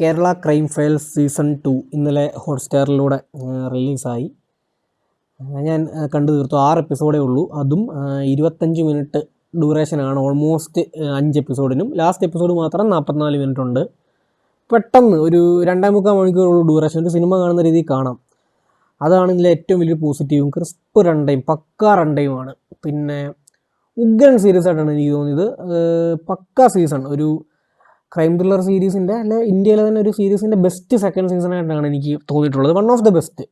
Kerala crime files season 2 ഇന്നലെ ഹോട്ട്സ്റ്റാറിലൂടെ റിലീസായി. ഞാൻ കണ്ടു തീർത്തു. 6 എപ്പിസോഡേ ഉള്ളൂ. അതും 25 മിനിറ്റ് ഡ്യൂറേഷനാണ്. ഓൾമോസ്റ്റ് 5 എപ്പിസോഡിനും. ലാസ്റ്റ് എപ്പിസോഡ് മാത്രം 44 മിനിറ്റ് ഉണ്ട്. പെട്ടെന്ന് ഒരു 2.25 മണിക്കൂറുള്ള ഡ്യൂറേഷൻ ഒരു സിനിമ കാണുന്ന രീതിയിൽ കാണാം. അതാണ് ഇതിലെ ഏറ്റവും വലിയ പോസിറ്റീവും. ക്രിസ്പ് റൺ ടൈം, പക്കാ റൺ ടൈമാണ്. പിന്നെ ഉഗ്രൻ സീരീസ് ആയിട്ടാണ് എനിക്ക് തോന്നിയത്. പക്കാ സീസൺ, ഒരു ക്രൈം ത്രില്ലർ സീരീസിൻ്റെ അല്ലെ ഇന്ത്യയിലെ തന്നെ ഒരു സീരീസിൻ്റെ ബെസ്റ്റ് സെക്കൻഡ് സീസണായിട്ടാണ് എനിക്ക് തോന്നിയിട്ടുള്ളത്. One of the best.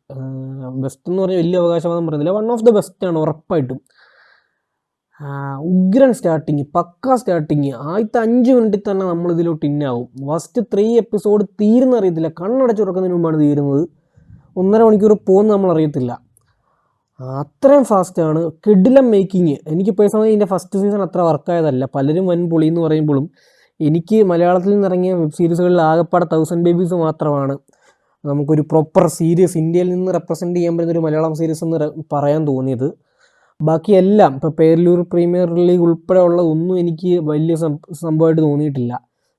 Best എന്ന് പറഞ്ഞാൽ വലിയ അവകാശവാദം പറയുന്നില്ല, വൺ ഓഫ് ദ ബെസ്റ്റ് ആണ് ഉറപ്പായിട്ടും. ഉഗ്രൻ സ്റ്റാർട്ടിങ്, പക്ക സ്റ്റാർട്ടിങ്. ആദ്യത്തെ 5 മിനിറ്റിൽ തന്നെ നമ്മൾ ഇതിലോട്ട് ഇന്നാവും. ഫസ്റ്റ് 3 എപ്പിസോഡ് തീരുന്ന അറിയത്തില്ല, കണ്ണടച്ച് തുറക്കുന്നതിന് മുമ്പാണ് തീരുന്നത്. 1.5 മണിക്കൂർ പോകുന്ന നമ്മൾ അറിയത്തില്ല, അത്രയും ഫാസ്റ്റാണ്. കിടിലം മേക്കിങ്. എനിക്ക് പേഴ്സണലി ഇതിൻ്റെ ഫസ്റ്റ് സീസൺ അത്ര വർക്കായതല്ല. പലരും വൻ പൊളി എന്ന് പറയുമ്പോഴും എനിക്ക് മലയാളത്തിൽ നിന്നിറങ്ങിയ വെബ് സീരീസുകളിൽ ആകെപ്പാടെ 1000 ബേബീസ് മാത്രമാണ് നമുക്കൊരു പ്രോപ്പർ സീരീസ് ഇന്ത്യയിൽ നിന്ന് റെപ്രസെൻറ്റ് ചെയ്യാൻ പറ്റുന്നൊരു മലയാളം സീരീസ് എന്ന് പറയാൻ തോന്നിയത്. ബാക്കിയെല്ലാം ഇപ്പോൾ പേരലൂർ പ്രീമിയർ ലീഗ് ഉൾപ്പെടെ ഉള്ള ഒന്നും എനിക്ക് വലിയ സംഭവമായിട്ട് തോന്നിയിട്ടില്ല.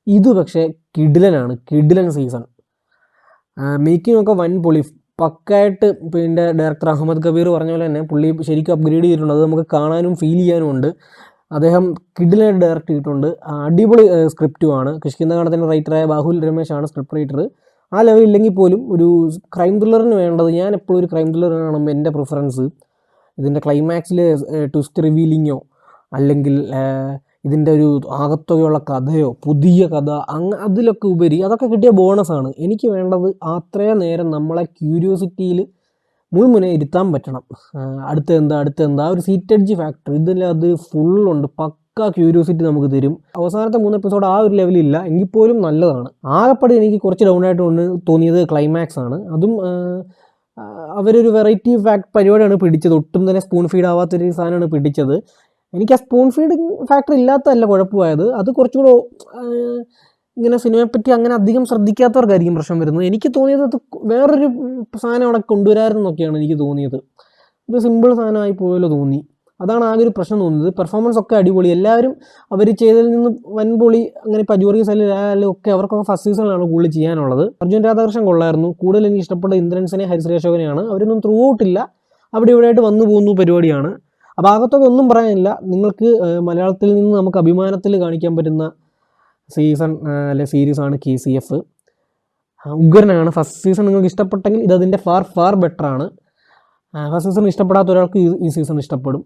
ഇത് പക്ഷേ കിടിലനാണ്, കിടിലൻ സീസൺ. മേക്കിംഗ് ഒക്കെ വൻ പൊളി, പക്കായിട്ട്. ഇപ്പോൾ ഇതിൻ്റെ ഡയറക്ടർ അഹമ്മദ് കബീർ പറഞ്ഞ പോലെ തന്നെ പുള്ളി ശരിക്കും അപ്ഗ്രേഡ് ചെയ്തിട്ടുണ്ട്. അത് നമുക്ക് കാണാനും ഫീൽ ചെയ്യാനും ഉണ്ട്. അദ്ദേഹം കിടിലനായിട്ട് ഡയറക്റ്റ് ചെയ്തിട്ടുണ്ട്. അടിപൊളി സ്ക്രിപ്റ്റുമാണ്. കിഷ്കിന്ധാഗണത്തിൻ്റെ റൈറ്ററായ ബാഹുൽ രമേശാണ് സ്ക്രിപ്റ്റ് റൈറ്റർ. ആ ലെവൽ ഇല്ലെങ്കിൽ പോലും ഒരു ക്രൈം ത്രില്ലറിന് വേണ്ടത്, ഞാൻ എപ്പോഴും ഒരു ക്രൈം ത്രില്ലർ കാണുമ്പോൾ എൻ്റെ പ്രിഫറൻസ് ഇതിൻ്റെ ക്ലൈമാക്സിൽ ട്വിസ്റ്റ് റിവീലിങ്ങോ അല്ലെങ്കിൽ ഇതിൻ്റെ ഒരു ആകത്തുകയുള്ള കഥയോ പുതിയ കഥ അതിലൊക്കെ ഉപരി അതൊക്കെ കിട്ടിയ ബോണസാണ്. എനിക്ക് വേണ്ടത് അത്രയും നേരം നമ്മളെ ക്യൂരിയോസിറ്റിയിൽ മുൾമുനെ ഇരുത്താൻ പറ്റണം. അടുത്തെന്താ ഒരു സീറ്റഡ്ജ് ഫാക്ടർ ഇതിൽ അത് ഫുള്ളുണ്ട്. പക്ക ക്യൂരിയോസിറ്റി നമുക്ക് തരും. അവസാനത്തെ 3 എപ്പിസോഡ് ആ ഒരു ലെവലില്ല, എങ്കിൽ പോലും നല്ലതാണ്. ആകെപ്പാടെ എനിക്ക് കുറച്ച് ഡൗൺ ആയിട്ട് തോന്നിയത് ക്ലൈമാക്സ് ആണ്. അതും അവരൊരു വെറൈറ്റി പരിപാടിയാണ് പിടിച്ചത്. ഒട്ടും തന്നെ സ്പൂൺ ഫീഡ് ആവാത്തൊരു സാധനമാണ് പിടിച്ചത്. എനിക്ക് ആ സ്പൂൺ ഫീഡിങ് ഫാക്ടർ ഇല്ലാത്തതല്ല കുഴപ്പമായത്, അത് കുറച്ചുകൂടെ ഇങ്ങനെ സിനിമയെപ്പറ്റി അങ്ങനെ അധികം ശ്രദ്ധിക്കാത്തവർക്കായിരിക്കും പ്രശ്നം വരുന്നത്. എനിക്ക് തോന്നിയത് അത് വേറൊരു സാധനം അവിടെ കൊണ്ടുവരാമെന്നൊക്കെയാണ് എനിക്ക് തോന്നിയത്. ഒരു സിമ്പിൾ സാധനമായി പോയല്ലോ തോന്നി. അതാണ് ആകെ ഒരു പ്രശ്നം തോന്നുന്നത്. പെർഫോമൻസ് ഒക്കെ അടിപൊളി. എല്ലാവരും അവർ ചെയ്തതിൽ നിന്ന് വൻപൊളി. അങ്ങനെ ഇപ്പോൾ അജൂറി സലാലും ഒക്കെ അവർക്കൊക്കെ ഫസ്റ്റ് സീസണിലാണ് കൂടുതൽ ചെയ്യാനുള്ളത്. അർജുൻ രാധാകൃഷ്ണൻ കൊള്ളായിരുന്നു. കൂടുതൽ എനിക്ക് ഇഷ്ടപ്പെട്ട ഇന്ദ്രൻസിനെ, ഹരിശ്രീ അശോകനെയാണ്. അവരൊന്നും ത്രൂ ഔട്ടില്ല, അവിടെ ഇവിടെ ആയിട്ട് വന്നു പോകുന്ന പരിപാടിയാണ്. ആ ഭാഗത്തൊക്കെ ഒന്നും പറയാനില്ല. നിങ്ങൾക്ക് മലയാളത്തിൽ നിന്ന് നമുക്ക് അഭിമാനത്തിൽ കാണിക്കാൻ പറ്റുന്ന സീസൺ അല്ലെ സീരീസാണ് KCF. ഉഗ്രനാണ്. ഫസ്റ്റ് സീസൺ നിങ്ങൾക്ക് ഇഷ്ടപ്പെട്ടെങ്കിൽ ഇതതിൻ്റെ ഫാർ ബെറ്ററാണ്. ഫസ്റ്റ് സീസൺ ഇഷ്ടപ്പെടാത്ത ഒരാൾക്ക് ഈ സീസൺ ഇഷ്ടപ്പെടും.